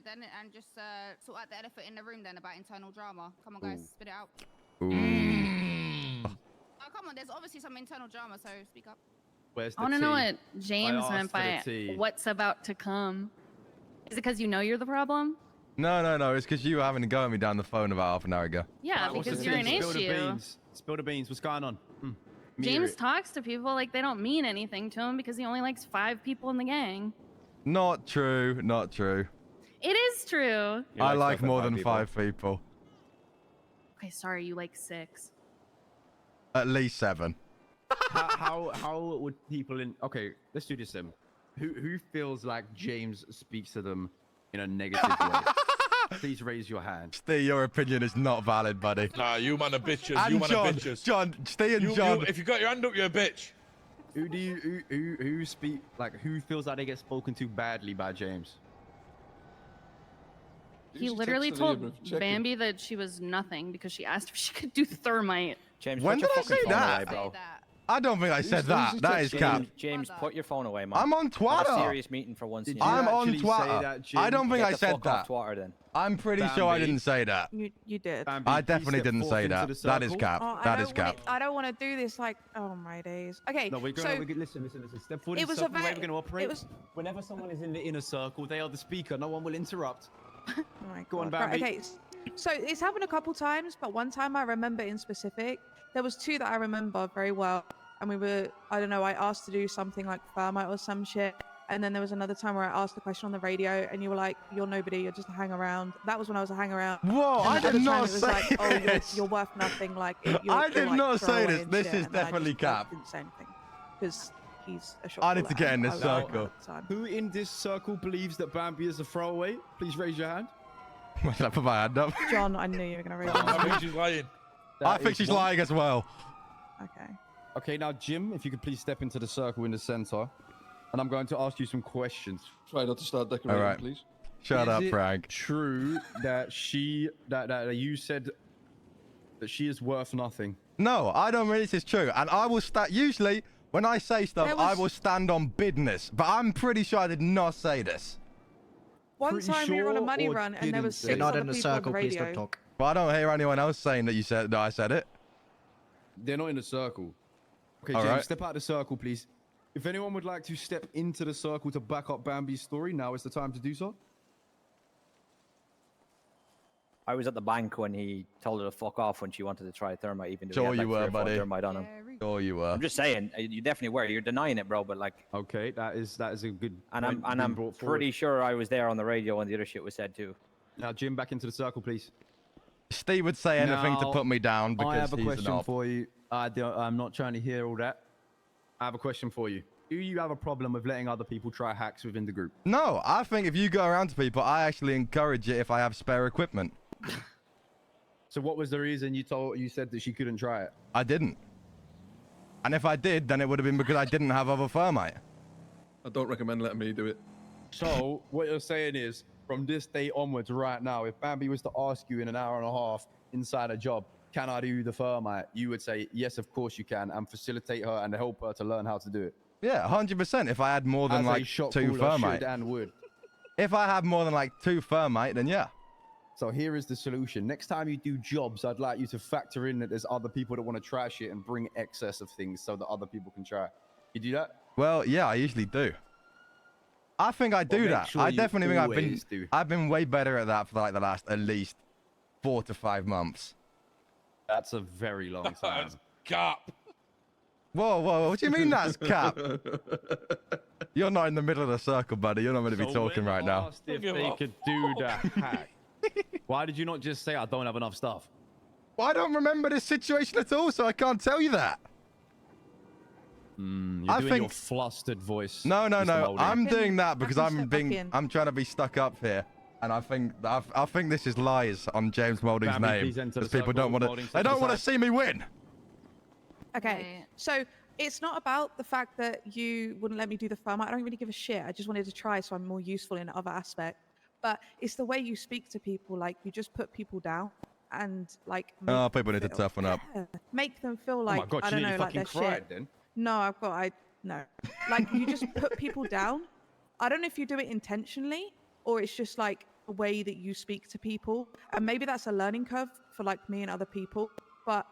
then and just sort out the elephant in the room then about internal drama. Come on, guys, spit it out. Oh, come on, there's obviously some internal drama, so speak up. Where's the I want to know what James meant by tea. what's about to come. Is it because you know you're the problem? No. It's because you were having to go at me down the phone about half an hour ago. Yeah, Right, because you're an issue. Spill the beans. What's going on? James talks to people like they don't mean anything to him because he only likes 5 people in the gang. Not true. Not true. It is true. I like more than 5 people. Okay, sorry, you like 6. At least 7. How would people in? Okay, let's do this then. Who feels like James speaks to them in a negative way? Please raise your hand. Steve, your opinion is not valid, buddy. Nah, you man are bitches. And you man John, are bitches. John, Steve and John. If you got your hand up, you're a bitch. Who speak like who feels like they get spoken to badly by James? He literally told Bambi that she was nothing because she asked if she could do thermite. James, When put did your I say fucking phone that? away, bro. I don't think I said that. That is cap. James, put your phone away, man. I'm on Have a Twitter. serious meeting for once. I'm on actually say Twitter. that, I don't think Get I the said fuck that. off Twitter, then. I'm pretty sure I didn't say that. You did. Bambi, I please definitely step didn't forth say into that. the That is circle. cap. Oh, That is cap. I don't want to do this. Like, oh my days. Okay. No, we're so going to listen. Step forward. it was the way very- we're going to operate. it was- Whenever someone is in the inner circle, they are the speaker. No one will interrupt. Oh my Go on, God. Right, Bambi. okay. So it's happened a couple times, but one time I remember in specific. There was 2 that I remember very well, and we were, I don't know, I asked to do something like thermite or some shit. And then there was another time where I asked the question on the radio, and you were like, "You're nobody. You're just a hang around." That was when I was a hang around. Whoa, And I the other did time not it was say like, "Oh, this. you're worth nothing." Like, I did not say this. This is And then I definitely just, cap. Didn't say anything because he's a shot. I need to get in this caller, and I circle. was at the time. Who in this circle believes that Bambi is a throwaway? Please raise your hand. Why did I put my hand up? John, I knew you were gonna raise your I hand. think she's lying. I That think is she's one. lying as well. Okay. Okay, now Jim, if you could please step into the circle in the center, and I'm going to ask you some questions. Try not to start decorating, All right. please. Shut Is up, it Frank. True that that you said that she is worth nothing. No, I don't really. This is true, and I will stand. Usually, when I say stuff, There I was- will stand on business. But I'm pretty sure I did not say this. One Pretty time we were on a sure money or run, and there didn't was say? 6 You're other people on the radio. But I don't hear anyone else saying that you said that I said it. They're not in the circle. Okay, All James, right. step out of the circle, please. If anyone would like to step into the circle to back up Bambi's story, now is the time to do so. I was at the bank when he told her to fuck off when she wanted to try thermite, even though Sure he had, you like, were, 3 or 4 buddy. thermite on him. Sure you were. I'm just saying, you definitely were. You're denying it, bro. But like, Okay, that is a good. and point I'm being brought forward. pretty sure I was there on the radio when the other shit was said too. Now, Jim, back into the circle, please. Steve would say anything to Now, put me down because I have a he's question an op. for you. I'm not trying to hear all that. I have a question for you. Do you have a problem with letting other people try hacks within the group? No, I think if you go around to people, I actually encourage it if I have spare equipment. So what was the reason you said that she couldn't try it? I didn't. And if I did, then it would have been because I didn't have other thermite. I don't recommend letting me do it. So what you're saying is, from this day onwards, right now, if Bambi was to ask you in an hour and a half inside a job, can I do the thermite? You would say, yes, of course you can, and facilitate her and help her to learn how to do it. Yeah, 100%. If I had more than As a like shot 2 caller thermite. should and would. If I had more than like 2 thermite, then yeah. So here is the solution. Next time you do jobs, I'd like you to factor in that there's other people that want to try shit and bring excess of things so that other people can try. You do that? Well, yeah, I usually do. I think I do make that. sure I you definitely think always do. I've been way better at that for like the last at least 4 to 5 months. That's a very long time. That's cap. Whoa, what do you mean that's cap? You're not in the middle of the circle, buddy. You're not going to be talking right now. Asked if Give they up. could do the hack. Why did you not just say I don't have enough stuff? Well, I don't remember this situation at all, so I can't tell you that. You're I doing your think- flustered voice. No. Mr. Malding. I'm doing that because I can I'm step back being, in. I'm trying to be stuck up here. And I think this is lies on James Malding's Bambi, name. please enter the Because people don't circle. want to, Malding, they step don't want to aside. see me win. Okay. Right. So it's not about the fact that you wouldn't let me do the thermite. I don't really give a shit. I just wanted to try so I'm more useful in other aspect. But it's the way you speak to people. Like, you just put people down and like. make Oh, them people need to feel- toughen up. Yeah. Make them feel Oh like my god, I she don't nearly know, like fucking they're cried shit. then. No, no. Like, you just put people down. I don't know if you do it intentionally or it's just like the way that you speak to people. And maybe that's a learning curve for like me and other people. But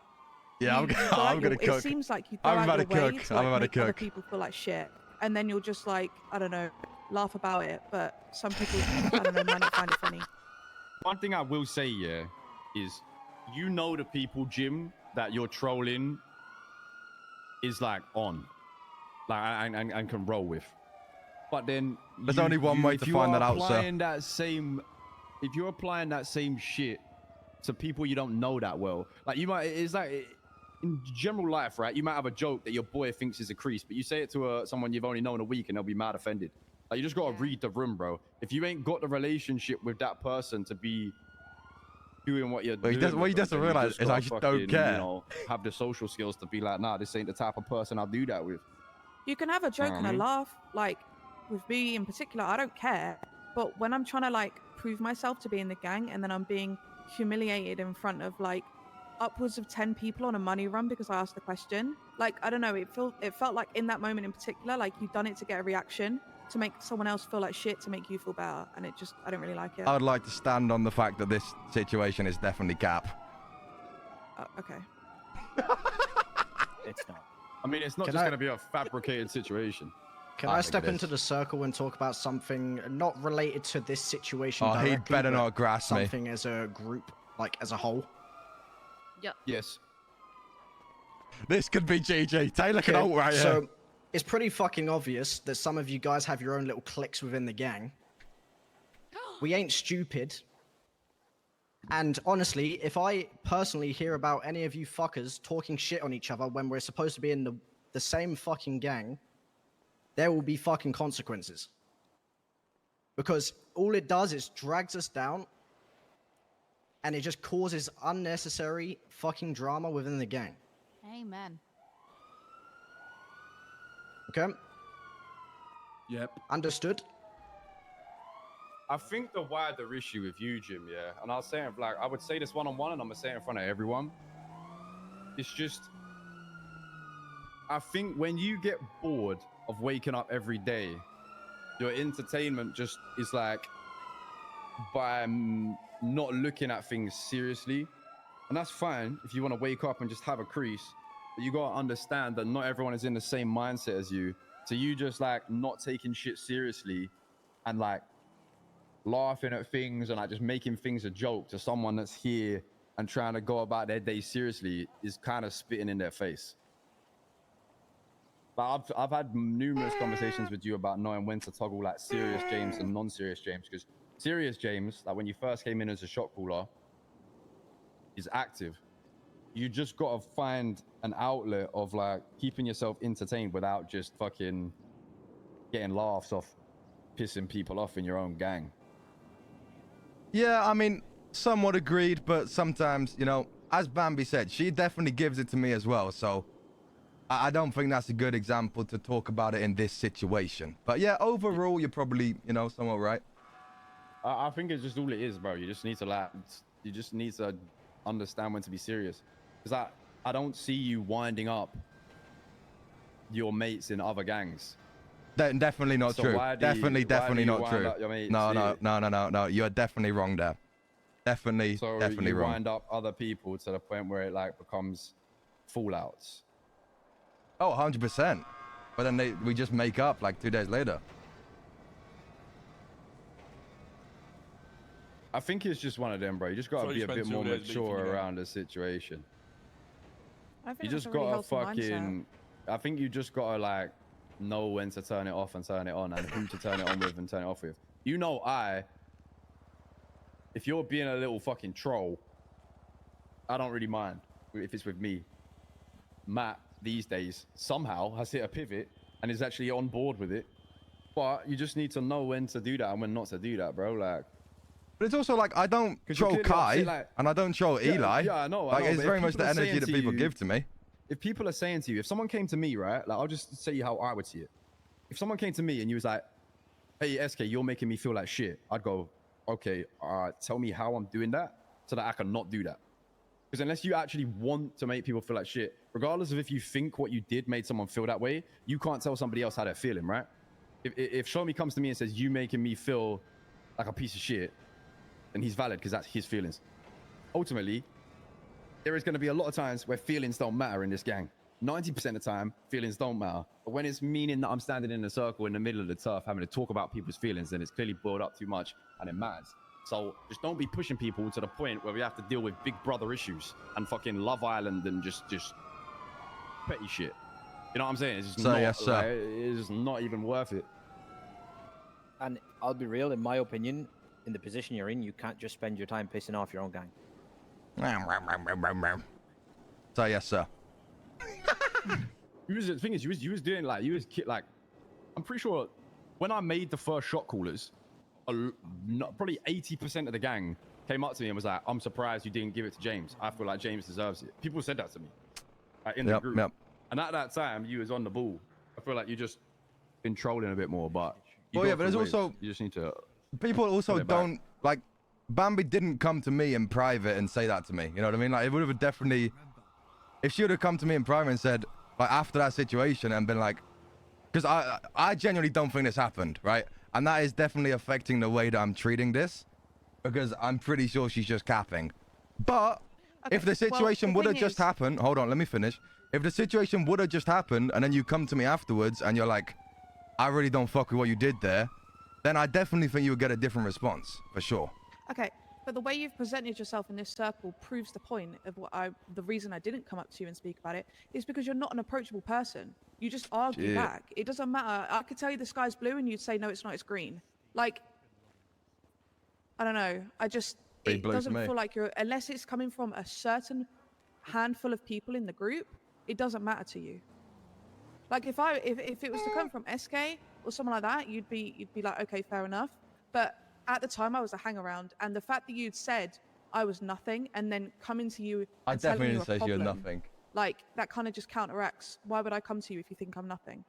Yeah, you go out I'm gonna your- cook. It seems like you go I'm out about your to way cook. to I'm like, about to make other cook. people feel like shit. And then you'll just like, I don't know, laugh about it. But some people, I don't know, might not find it funny. One thing I will say, yeah, is you know the people, Jim, that you're trolling is like on, like and can roll with. But then There's only one way if to you find are that out, sir. applying that same, if you're applying that same shit to people you don't know that well, like you might, it's like in general life, right? You might have a joke that your boy thinks is a crease, but you say it to someone you've only known a week and they'll be mad offended. Like you just gotta read the room, bro. If you ain't got the relationship with that person to be doing what you're doing, what he doesn't realize is I just don't care. You know, have the social skills to be like, nah, this ain't the type of person I'll do that with. You can have a joke know what and I a mean? laugh. Like with me in particular, I don't care. But when I'm trying to like prove myself to be in the gang and then I'm being humiliated in front of like upwards of 10 people on a money run because I asked the question, like I don't know, it felt like in that moment in particular, like you've done it to get a reaction, to make someone else feel like shit, to make you feel better, and it just, I don't really like it. I would like to stand on the fact that this situation is definitely cap. Okay. It's not. I mean, it's not Can just I- going to be a fabricated situation. Can I I think step it into is. the circle and talk about something not related to this situation Oh, directly, he'd better but not grasp me. something as a group, like as a whole? Yes. This could be GG. Taylor can ult right here. So it's pretty fucking obvious that some of you guys have your own little cliques within the gang. We ain't stupid. And honestly, if I personally hear about any of you fuckers talking shit on each other when we're supposed to be in the same fucking gang, there will be fucking consequences. Because all it does is drags us down and it just causes unnecessary fucking drama within the gang. Amen. Okay? Yep. Understood? I think the wider issue with you, Jim, yeah, and I'll say it like I would say this one-on-one, and I'm gonna say it in front of everyone. It's just, I think when you get bored of waking up every day, your entertainment just is like by not looking at things seriously, and that's fine if you want to wake up and just have a crease, but you gotta understand that not everyone is in the same mindset as you. So you just like not taking shit seriously, and like laughing at things and like just making things a joke to someone that's here and trying to go about their day seriously is kind of spitting in their face. But I've had numerous conversations with you about knowing when to toggle like serious James and non-serious James, because serious James, like when you first came in as a shot caller, is active. You just got to find an outlet of like keeping yourself entertained without just fucking getting laughs off pissing people off in your own gang. Yeah, I mean, somewhat agreed, but sometimes, you know, as Bambi said, she definitely gives it to me as well. So I don't think that's a good example to talk about it in this situation. But yeah, overall, you're probably, you know, somewhat right. I think it's just all it is, bro. You just need to like, you just need to understand when to be serious. Because I don't see you winding up your mates in other gangs. Definitely not So true. why do you- Definitely why do you not wind true. up your mates? No. You are definitely wrong there. Definitely So you wrong. wind up other people to the point where it like becomes fallouts. Oh, 100%. But then we just make up like 2 days later. I think it's just one of them, bro. You just gotta So be you a spend bit 2 more days beefing mature again. around the situation. I think You that's just a really gotta healthy mindset. fucking. I think you just gotta like know when to turn it off and turn it on, and who to turn it on with and turn it off with. You know, if you're being a little fucking troll, I don't really mind if it's with me. Matt these days somehow has hit a pivot and is actually on board with it, but you just need to know when to do that and when not to do that, bro. Like. But it's also like, I don't 'Cause you're troll clearly Kai, upset, like- and I don't troll Eli. Yeah, I know. Like, it's but very if much people the are energy saying that to people you- give to me. If people are saying to you, if someone came to me, right? Like, I'll just say you how I would see it. If someone came to me and you was like, hey, SK, you're making me feel like shit, I'd go, okay, tell me how I'm doing that so that I can not do that. Because unless you actually want to make people feel like shit, regardless of if you think what you did made someone feel that way, you can't tell somebody else how they're feeling, right? If Shomi comes to me and says, you making me feel like a piece of shit, then he's valid because that's his feelings. Ultimately, there is going to be a lot of times where feelings don't matter in this gang. 90% of the time, feelings don't matter. But when it's meaning that I'm standing in a circle in the middle of the turf having to talk about people's feelings, then it's clearly boiled up too much and it matters. So just don't be pushing people to the point where we have to deal with Big Brother issues and fucking Love Island and just petty shit. You know what I'm saying? It's just not, yes, sir. like, it's not even worth it. And I'll be real, in my opinion, in the position you're in, you can't just spend your time pissing off your own gang. So yes, sir. The thing is, you was doing like, I'm pretty sure when I made the first shot callers, probably 80% of the gang came up to me and was like, I'm surprised you didn't give it to James. I feel like James deserves it. People said that to me in the group. Yep. And at that time, you was on the ball. I feel like you just been trolling a bit more, but Oh yeah, but there's also you just need to. People also don't like. Bambi didn't come to me in private and say that to me. You know what I mean? Like it would have definitely, if she would have come to me in private and said, like after that situation and been like, because I genuinely don't think this happened, right? And that is definitely affecting the way that I'm treating this, because I'm pretty sure she's just capping. But if the situation would have just happened, hold on, let me finish. If the situation would have just happened and then you come to me afterwards and you're like, I really don't fuck with what you did there, then I definitely think you would get a different response, for sure. Okay, but the way you've presented yourself in this circle proves the point of the reason I didn't come up to you and speak about it is because you're not an approachable person. You just argue back. It doesn't matter. I could tell you the sky's blue and you'd say, no, it's not, it's green. Like, I don't know. It doesn't feel like you're, unless it's coming from a certain handful of people in the group, it doesn't matter to you. Like if it was to come from SK or someone like that, you'd be like, okay, fair enough. But at the time I was a hang around, and the fact that you'd said I was nothing and then coming to you and telling you a problem, you're nothing. Like that kind of just counteracts. Why would I come to you if you think I'm nothing?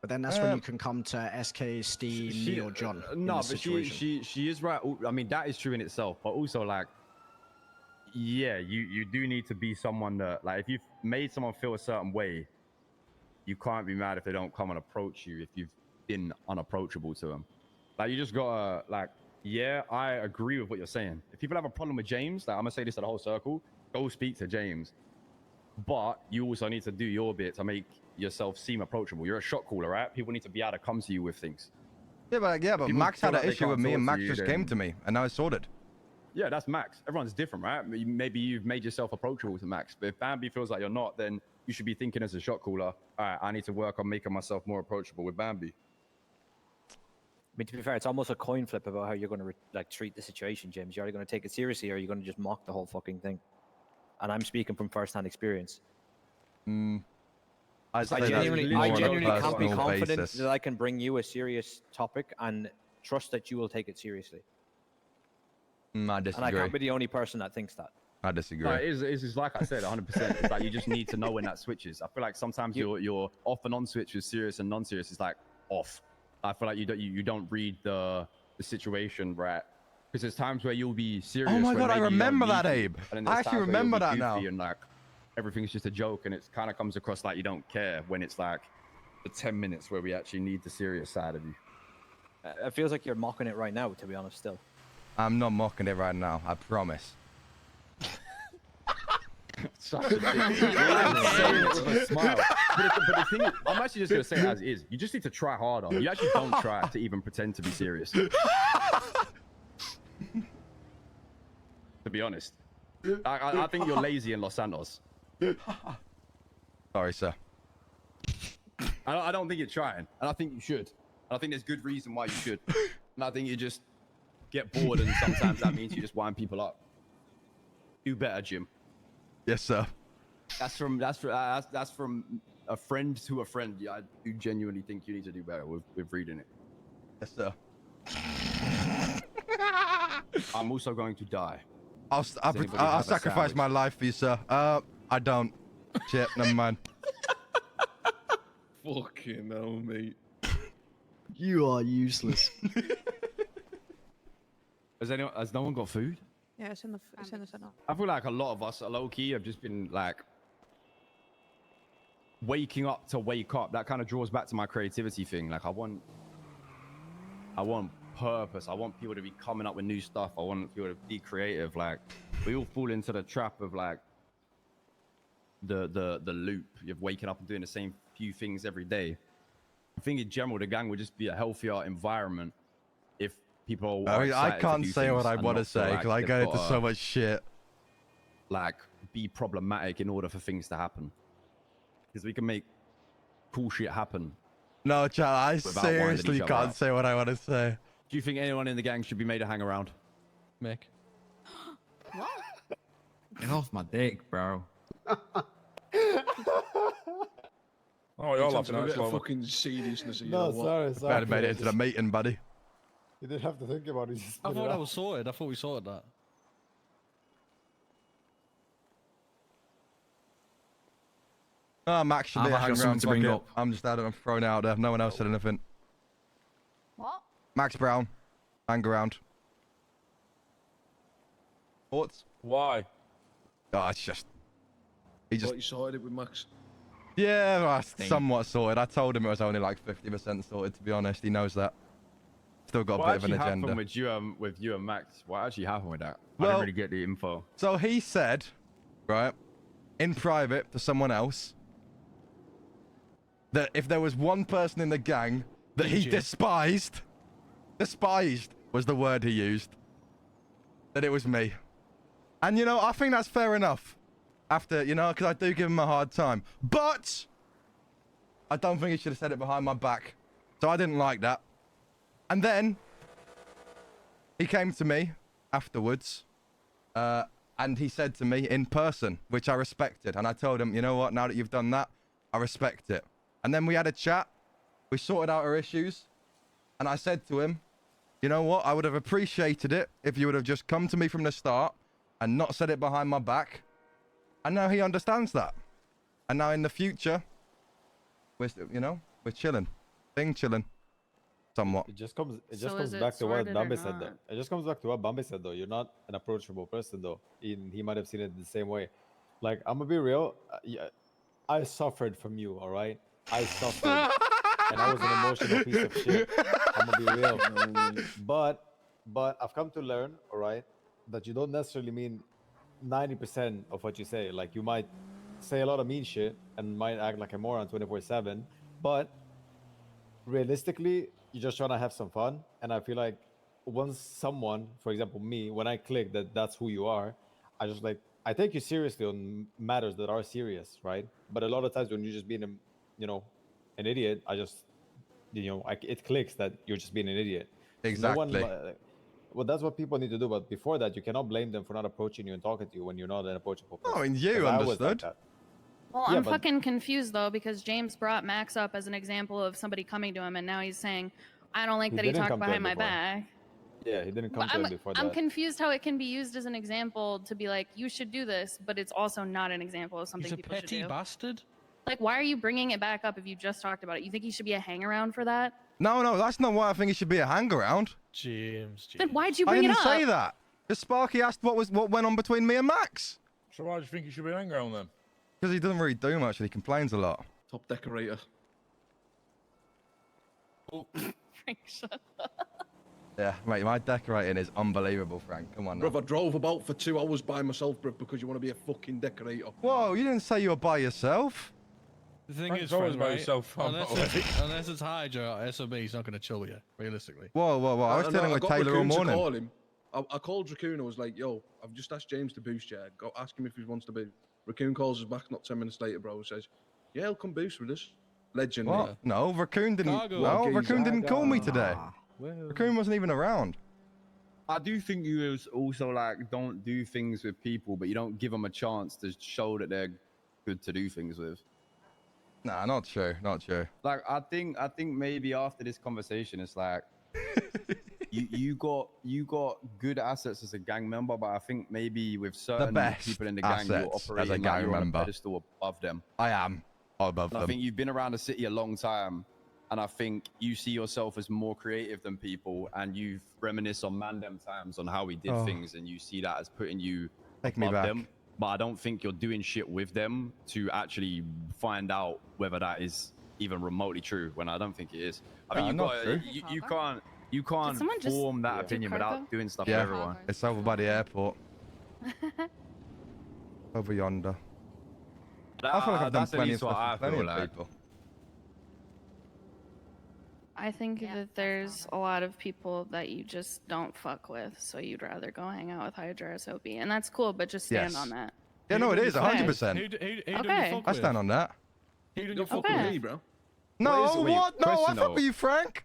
But then that's when you can come to SK, Steve, me, or John. No, but she is right. I mean, that is true in itself, but also like, yeah, you do need to be someone that, like, if you've made someone feel a certain way, you can't be mad if they don't come and approach you if you've been unapproachable to them. Like, you just gotta, like, yeah, I agree with what you're saying. If people have a problem with James, like, I'm gonna say this to the whole circle, go speak to James. But you also need to do your bit to make yourself seem approachable. You're a shot caller, right? People need to be able to come to you with things. Yeah, but Max had an issue with me and Max just came to me and now it's sorted. Yeah, that's Max. Everyone's different, right? Maybe you've made yourself approachable to Max, but if Bambi feels like you're not, then you should be thinking as a shot caller, all right, I need to work on making myself more approachable with Bambi. I mean, to be fair, it's almost a coin flip about how you're going to treat the situation, James. You're either going to take it seriously or you're going to just mock the whole fucking thing. And I'm speaking from first-hand experience. I genuinely can't be confident that I can bring you a serious topic and trust that you will take it seriously. I disagree. And I can't be the only person that thinks that. I disagree. No, it's like I said, 100%. It's like you just need to know when that switches. I feel like sometimes your off and on switch with serious and non-serious is like off. I feel like you don't read the situation right, because there's times where you'll be serious. Oh my god, I remember that, Abe. I actually remember that now. And like everything's just a joke, and it kind of comes across like you don't care when it's like the 10 minutes where we actually need the serious side of you. It feels like you're mocking it right now, to be honest. Still, I'm not mocking it right now. I promise. Such a saying it with a smile. But the thing is, I'm actually just gonna say it as is. You just need to try harder. You actually don't try to even pretend to be serious. To be honest, I think you're lazy in Los Santos. Sorry, sir. I don't think you're trying, and I think you should. And I think there's good reason why you should. And I think you just get bored, and sometimes that means you just wind people up. Do better, Jim. Yes, sir. That's from a friend to a friend. Yeah, I do genuinely think you need to do better with reading it. Yes, sir. I'm also going to die. I'll sacrifice my life for you, sir. I don't. Shit, never mind. Fucking hell, mate. You are useless. Has no one got food? Yeah, it's in the center. I feel like a lot of us, low key, have just been like waking up to wake up. That kind of draws back to my creativity thing. Like I want purpose. I want people to be coming up with new stuff. I want people to be creative. Like, we all fall into the trap of like the loop of waking up and doing the same few things every day. I think in general, the gang would just be a healthier environment if people are I excited to can't do say what things I and want to not feel say like because I they've go into gotta, so much shit. like, be problematic in order for things to happen. Because we can make cool shit happen. No, chat, I without winding seriously each other can't up. say what I want to say. Do you think anyone in the gang should be made to hang around? Mick. What? Get off my dick, bro. Oh, you're laughing a at bit slow. of fucking seriousness here. No, or what? sorry. Better made it into the meeting, buddy. You didn't have to think about it. You just I put it thought that out. was sorted. I thought we sorted that. Oh, Max should be a I've hang got something around. to bring Fuck it. up. I'm just out. I'm thrown out there. No one else said anything. What? Max Brown, hang around. Thoughts? Why? Oh, it's just. He just. Thought you sorted it with Max. Yeah, well, somewhat sorted. I told him it was only like 50% sorted, to be honest. He knows that. Still got a What bit of an actually agenda. happened with you and Max? What actually happened with that? I Well- didn't really get the info. So he said, right, in private to someone else, that if there was one person in the gang that he despised was the word he used, that it was me. And, you know, I think that's fair enough. After, you know, because I do give him a hard time. But I don't think he should have said it behind my back. So I didn't like that. And then he came to me afterwards. And he said to me in person, which I respected. And I told him, you know what, now that you've done that, I respect it. And then we had a chat. We sorted out our issues. And I said to him, you know what, I would have appreciated it if you would have just come to me from the start and not said it behind my back. And now he understands that. And now in the future, we're, you know, we're chilling. Chilling. Somewhat. It just comes So is it back to what sorted or Bambi said though. not? It just comes back to what Bambi said though. You're not an approachable person though. He might have seen it the same way. Like, I'm gonna be real. Yeah, I suffered from you, all right? I suffered. And I was an emotional piece of shit. I'm gonna be real. But I've come to learn, all right, that you don't necessarily mean 90% of what you say. Like, you might say a lot of mean shit and might act like a moron 24/7, but realistically, you're just trying to have some fun. And I feel like once someone, for example me, when I click that that's who you are, I just like, I take you seriously on matters that are serious, right? But a lot of times when you're just being a, you know, an idiot, I just, you know, it clicks that you're just being an idiot. Exactly. Well, that's what people need to do. But before that, you cannot blame them for not approaching you and talking to you when you're not an approachable person. Oh, and you 'Cause I was like understood. that. Well, Yeah, I'm but- fucking confused though because James brought Max up as an example of somebody coming to him, and now he's saying, "I don't like He that he didn't talked come to behind him my before. back." Yeah, he didn't come But to him before I'm that. confused how it can be used as an example to be like, "You should do this," but it's also not an example of something He's a people should petty do. bastard. Like, why are you bringing it back up if you just talked about it? You think he should be a hang around for that? No, that's not why I think it should be a hang around. James. Then why'd you I bring it didn't up? say that. Because Sparky asked what went on between me and Max. So why do you think you should be angry on them? Because he doesn't really do much and he complains a lot. Top decorator. Frank, shut up. Yeah, mate, my decorating is unbelievable, Frank. Come on now. Bruv, I drove about for 2 hours by myself, bruv, because you want to be a fucking decorator. Whoa, you didn't say you were by yourself. The thing Frank's is, always Frank, by right? himself, Unless it's Hydra or SOB, he's not going to chill with you, realistically. Whoa. I was dealing with got Taylor all Raccoon to morning. call him. I called Raccoon. I was like, yo, I've just asked James to boost you. Go ask him if he wants to boost. Raccoon calls us back not 10 minutes later, bro. Says, yeah, he'll come boost with us. Legend. What? Yeah. No, Raccoon didn't. Cargo. No, Geezer. Raccoon didn't call me today. Well, Raccoon wasn't even around. I do think you also like don't do things with people, but you don't give them a chance to show that they're good to do things with. Nah, not true. Not true. Like I think maybe after this conversation, it's like you got good assets as a gang member, but I think maybe with certain best people in the gang, you're assets as a operating gang like you're on a member. pedestal above them. I am above And I them. think you've been around the city a long time, and I think you see yourself as more creative than people, and you've reminisced on Mandem times on how we did Oh. things, and you see that as putting you Take me above back. them. But I don't think you're doing shit with them to actually find out whether that is even remotely true. When I don't think it is. I mean, No, you not got true. you can't You can't someone just form that do opinion cargo? without doing stuff Yeah. to everyone. It's over by the airport. Over yonder. I feel like I've done That's at plenty of least what stuff I with plenty feel of like. people. I think that there's a lot of people that you just don't fuck with, so you'd rather go hang out with Hydra SOB, and that's cool. But just stand Yes. on that. Yeah, no, it is 100%. Who do you Okay. fuck I with? stand on that. Who do You you don't fuck fuck with Okay. me, bro. No, What is it? Wait, what? No, I question fuck though. with you, Frank.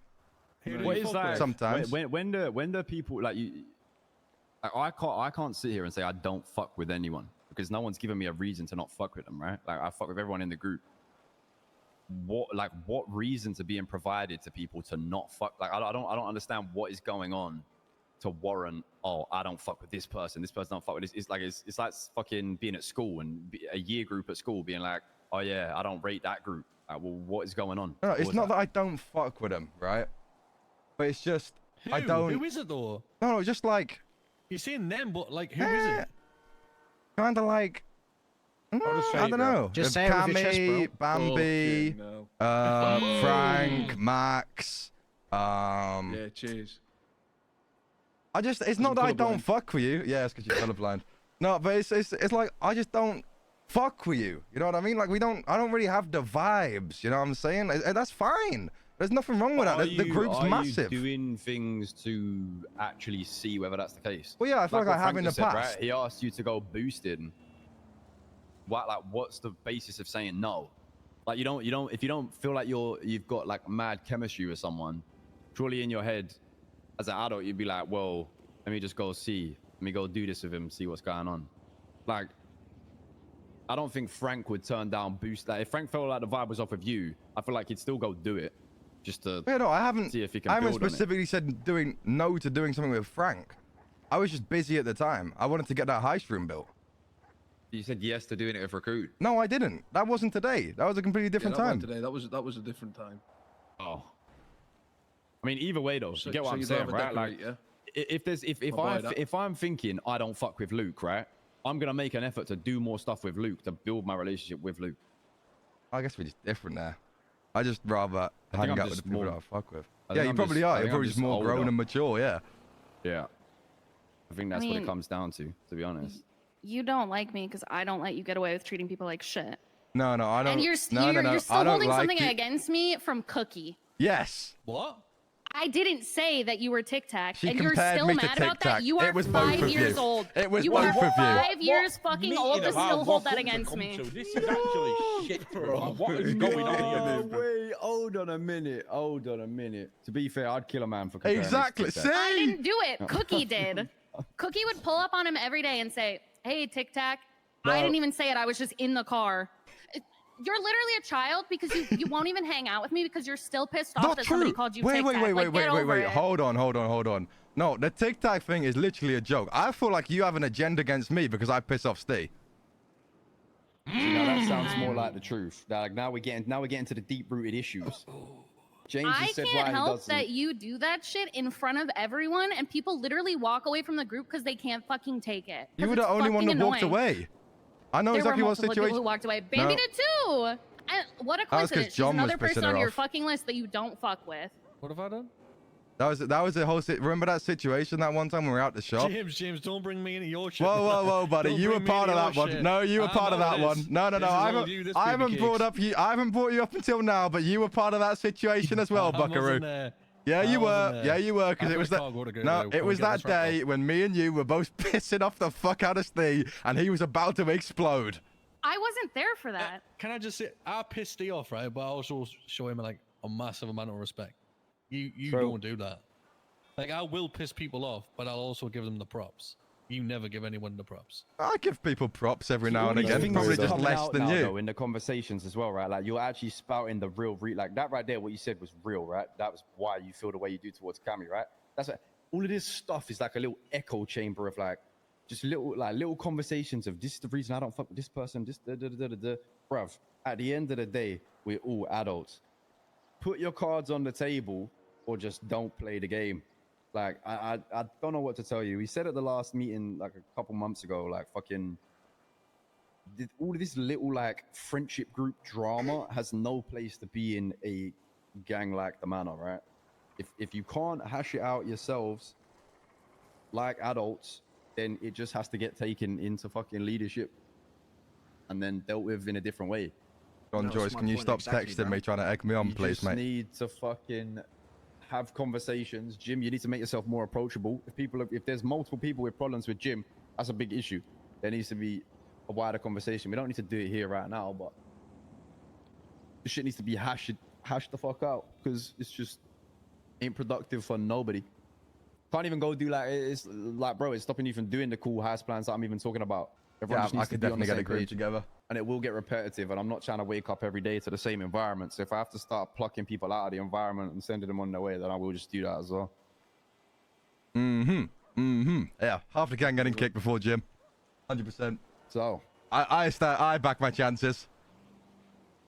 Who do What you is fuck that? with? Sometimes. When do people like you? I can't sit here and say I don't fuck with anyone because no one's given me a reason to not fuck with them, right? Like I fuck with everyone in the group. What reasons are being provided to people to not fuck? Like I don't understand what is going on to warrant. Oh, I don't fuck with this person. This person don't fuck with this. It's like fucking being at school and a year group at school being like, oh yeah, I don't rate that group. Like, well, what is going on? No, it's not that I don't fuck with them, right? But it's just I don't. Who is it though? No, just like You're saying them, but like, who is it? kind of like. just say I it, don't bro. know. Just say it with your chest, Cammy, Bambi, Fucking hell. Frank, Max. Yeah, cheers. It's not that I don't colourblind. fuck with you. Yeah, it's because you're colorblind. No, but it's like I just don't fuck with you. You know what I mean? Like I don't really have the vibes. You know what I'm saying? And that's fine. There's nothing wrong with that. The group's massive. Are you doing things to actually see whether that's the case? Well, yeah, I feel like I what have Frank in the just said, past. Right? He asked you to go boosted. What's the basis of saying no? Like you don't if you don't feel like you've got like mad chemistry with someone, surely in your head as an adult you'd be like, well, let me just go see. Let me go do this with him, see what's going on. Like I don't think Frank would turn down boost. Like if Frank felt like the vibe was off with you, I feel like he'd still go do it. Just to Yeah, no, I haven't. see if he can I haven't build on it. specifically said no to doing something with Frank. I was just busy at the time. I wanted to get that heist room built. You said yes to doing it with Recruit. No, I didn't. That wasn't today. That was a completely different that time. wasn't today. That was a different time. Oh. I mean, either way though, So- you get what so I'm you'd saying, rather right? decorate, Like, yeah? if I'm thinking I don't fuck with Luke, right? I'm gonna make an effort to do more stuff with Luke to build my relationship with Luke. I guess we're just different there. I just rather think hang I'm out with just the people more- that I fuck with. I Yeah, think you I'm probably just- I are. think You're I'm probably just just more grown older. and mature. Yeah. Yeah. I think that's what mean- it comes down to be honest. You don't like me because I don't let you get away with treating people like shit. No, I don't. And you're no, you're I still don't holding like something you. against me from Cookie. Yes. What? I didn't say that you were Tic Tac, She and you're compared still me to mad about Tic Tac. that. You are It was both 5 of years you. old. It was you both are of you. 5 years fucking old to still hold that against me. This is actually shit, bro. What is going on here? Wait, hold on a minute. To be fair, I'd kill a man for comparing us to Exactly. Tic Tac. See? I didn't do it. Cookie did. Cookie would pull up on him every day and say, "Hey, Tic Tac." I No. didn't even say it. I was just in the car. You're literally a child because you won't even hang out with me because you're still pissed off Not that true. somebody called you wait, Tic wait, Tac. wait, Like, wait, get wait, over wait. it. Hold on. No, the Tic Tac thing is literally a joke. I feel like you have an agenda against me because I piss off Steve. See, now that sounds more like the truth. Like now we're getting to the deep-rooted issues. James I just said why can't he help doesn't. that you do that shit in front of everyone, and people literally walk away from the group because they can't fucking take it. 'Cause You were the it's only one that fucking walked annoying. away. I know There exactly were what multiple people situation. who walked away. Bambi did too. And what a That was 'cause coincidence. She's John was another person pissing her on your off. fucking list that you don't fuck with. What have I done? That was the whole. Remember that situation that one time when we were out the shop? James, don't bring me into your shit. Whoa, buddy! Don't You were bring me part of into that your one. shit. No, you were I part of know that one. this. No, This is I all haven't. you, this I baby haven't brought cakes. up you. I haven't brought you up until now, but you were part of that situation as well, I wasn't Buckaroo. there. Yeah, I you wasn't were. there. Yeah, you were. Because I it was put a that. cargo to No, go it was get that this wrapped day when me and you were both pissing off the fuck out of Steve, and he was about to explode. I wasn't there for that. Can I just say, I pissed Steve off, right? But I also show him like a massive amount of respect. You True. don't do that. Like I will piss people off, but I'll also give them the props. You never give anyone the props. I give people props every now All and these again. things Probably are just coming less out than now, you. though, in the conversations as well, right? Like you're actually spouting the real, like that right there. What you said was real, right? That was why you feel the way you do towards Cammy, right? That's what, all of this stuff is like a little echo chamber of like just little conversations of this is the reason I don't fuck with this person. This bruv. At the end of the day, we're all adults. Put your cards on the table, or just don't play the game. Like, I don't know what to tell you. We said at the last meeting, like a couple months ago, like fucking, all of this little like friendship group drama has no place to be in a gang like the Manor, right? If you can't hash it out yourselves like adults, then it just has to get taken into fucking leadership and then dealt with in a different way. John That's Joyce, my can you point stop exactly, texting bro. me trying to egg me on, You please, just mate? need to fucking have conversations. Jim, you need to make yourself more approachable. If there's multiple people with problems with Jim, that's a big issue. There needs to be a wider conversation. We don't need to do it here right now, but this shit needs to be hashed the fuck out, because it's just ain't productive for nobody. Can't even go do like, it's like, bro, it's stopping you from doing the cool house plans that I'm even talking about. Everyone Yeah, just needs I could to be on the definitely get a same group page, together. and it will get repetitive, and I'm not trying to wake up every day to the same environment. So if I have to start plucking people out of the environment and sending them on their way, then I will just do that as well. Yeah, half the gang getting kicked before Jim. 100%. So I back my chances.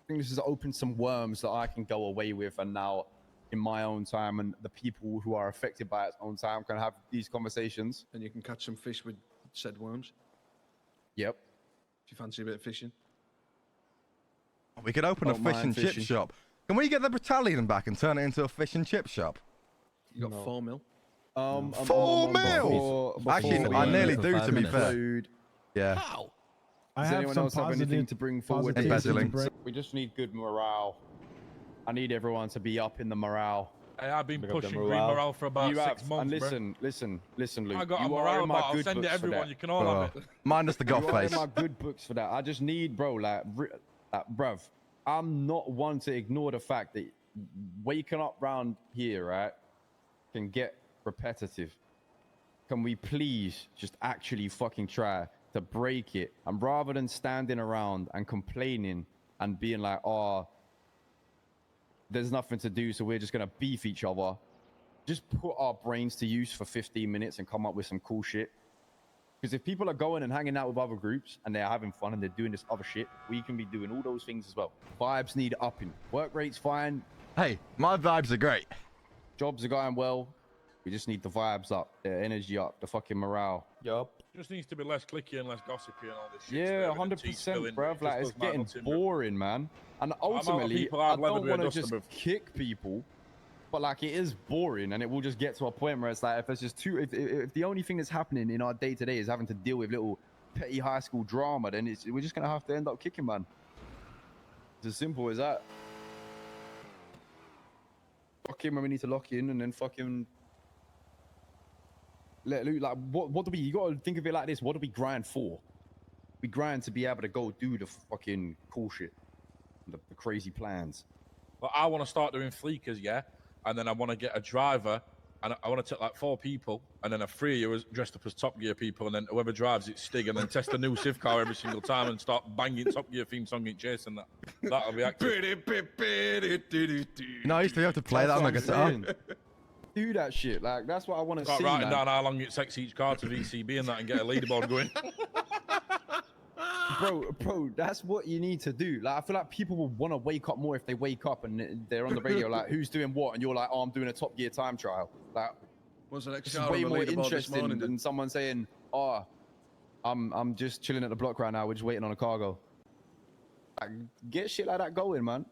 I think this has opened some worms that I can go away with, and now in my own time, and the people who are affected by its own time can have these conversations. And you can catch some fish with said worms. Yep. If you fancy a bit of fishing. We could open a Don't fish mind and chip fishing. shop. Can we get the battalion back and turn it into a fish and chip shop? You got 4 mil. 4 mil? Actually, I nearly do, to be fair. Yeah. How? Does anyone else have anything to bring forward? Embezzling. We just need good morale. I need everyone to be up in the morale. Hey, I've been Pick up the pushing green morale. morale for about You 6 have, months, and bro. listen, Luke. I got a You are morale in my bar. I'll good send it books for everyone. that. You can all have it. Minus the goth You are in face. my good books for that. I just need, bro, like, bruv, I'm not one to ignore the fact that waking up round here, right, can get repetitive. Can we please just actually fucking try to break it? And rather than standing around and complaining and being like, oh, there's nothing to do, so we're just going to beef each other, just put our brains to use for 15 minutes and come up with some cool shit. Because if people are going and hanging out with other groups and they're having fun and they're doing this other shit, we can be doing all those things as well. Vibes need upping. Work rate's fine. Hey, my vibes are great. Jobs are going well. We just need the vibes up, the energy up, the fucking morale. Yup. Just needs to be less clicky and less gossipy and all this shit. Yeah, spilling and tea 100%, spilling. bruv. It Like, just it's does my getting nuts in, bro. boring, man. And ultimately, people I I've levered don't with a want to duster, just bruv. kick people, but like, it is boring, and it will just get to a point where it's like, if it's just if the only thing that's happening in our day to day is having to deal with little petty high school drama, then we're just gonna have to end up kicking, man. It's as simple as that. Fuck him when we need to lock in, and then fucking let loot. Like, what do we? You gotta think of it like this. What do we grind for? We grind to be able to go do the fucking cool shit, the crazy plans. But I want to start doing fleekers, yeah, and then I want to get a driver, and I want to take like 4 people, and then a 3 of you is dressed up as Top Gear people, and then whoever drives it, Stig, and then test a new Civ car every single time and start banging Top Gear theme song in chase, and that'll be active. You know, I used to be able to play that on my guitar. Do that shit. Like, that's what I want to Start see, writing man. down how long it takes each car to VCB and that, and get a leaderboard going. Bro, that's what you need to do. Like, I feel like people will want to wake up more if they wake up and they're on the radio like, who's doing what, and you're like, oh, I'm doing a Top Gear time trial. Like, Was the next it's car way on the more leaderboard this interesting morning? than someone saying, oh, I'm just chilling at the block right now. We're just waiting on a cargo. Like, get shit like that going, man.